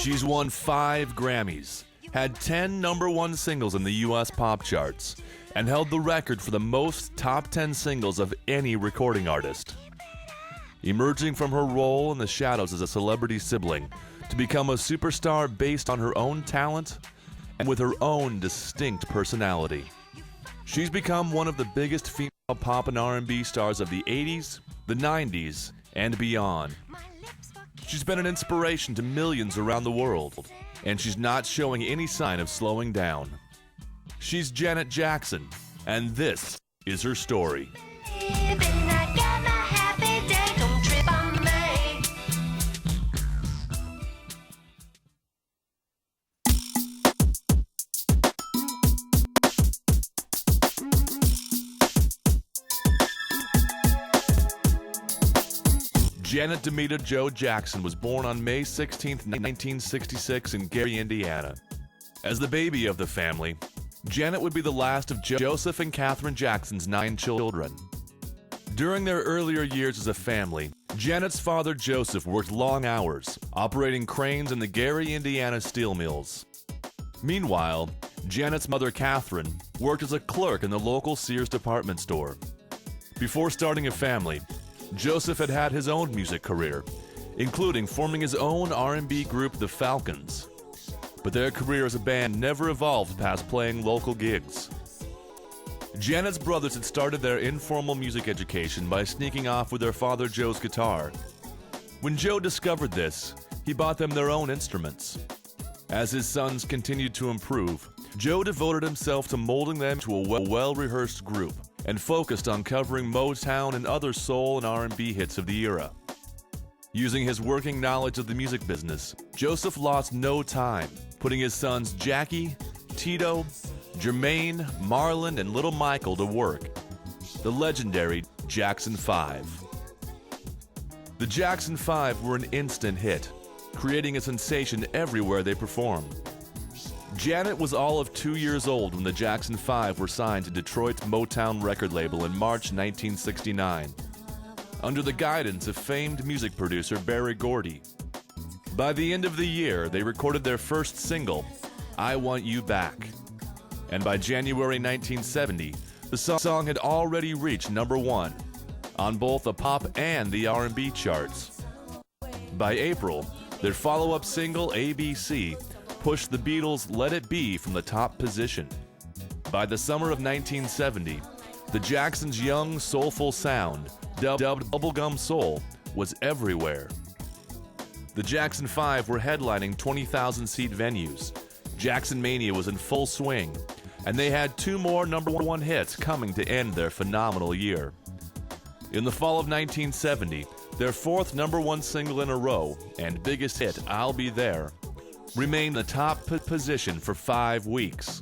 She's won 5 Grammys, had 10 #1 singles in the US pop charts, and held the record for the most top 10 singles of any recording artist. Emerging from her role in the shadows as a celebrity sibling to become a superstar based on her own talent and with her own distinct personality. She's become one of the biggest female pop and R&B stars of the 80s, the 90s, and beyond. She's been an inspiration to millions around the world, and she's not showing any sign of slowing down. She's Janet Jackson, and this is her story. Janet Demita Jo Jackson was born on May 16, 1966 in Gary, Indiana. As the baby of the family, Janet would be the last of Joseph and Catherine Jackson's 9 children. During their earlier years as a family, Janet's father Joseph worked long hours, operating cranes in the Gary, Indiana steel mills. Meanwhile, Janet's mother Catherine worked as a clerk in the local Sears department store. Before starting a family, Joseph had had his own music career, including forming his own R&B group, The Falcons. But their career as a band never evolved past playing local gigs. Janet's brothers had started their informal music education by sneaking off with their father Joe's guitar. When Joe discovered this, he bought them their own instruments. As his sons continued to improve, Joe devoted himself to molding them to a well-rehearsed group and focused on covering Motown and other soul and R&B hits of the era. Using his working knowledge of the music business, Joseph lost no time putting his sons Jackie, Tito, Jermaine, Marlon, and little Michael to work. The legendary Jackson 5. The Jackson 5 were an instant hit, creating a sensation everywhere they performed. Janet was all of 2 years old when the Jackson 5 were signed to Detroit's Motown record label in March 1969, under the guidance of famed music producer Berry Gordy. By the end of the year, they recorded their first single, I Want You Back. And by January 1970, the song had already reached #1 on both the pop and the R&B charts. By April, their follow-up single, ABC, pushed the Beatles' Let It Be from the top position. By the summer of 1970, the Jacksons' young, soulful sound, dubbed bubblegum soul, was everywhere. The Jackson 5 were headlining 20,000-seat venues. Jackson Mania was in full swing, and they had 2 more #1 hits coming to end their phenomenal year. In the fall of 1970, their 4th #1 single in a row and biggest hit, I'll Be There, remained the top position for 5 weeks.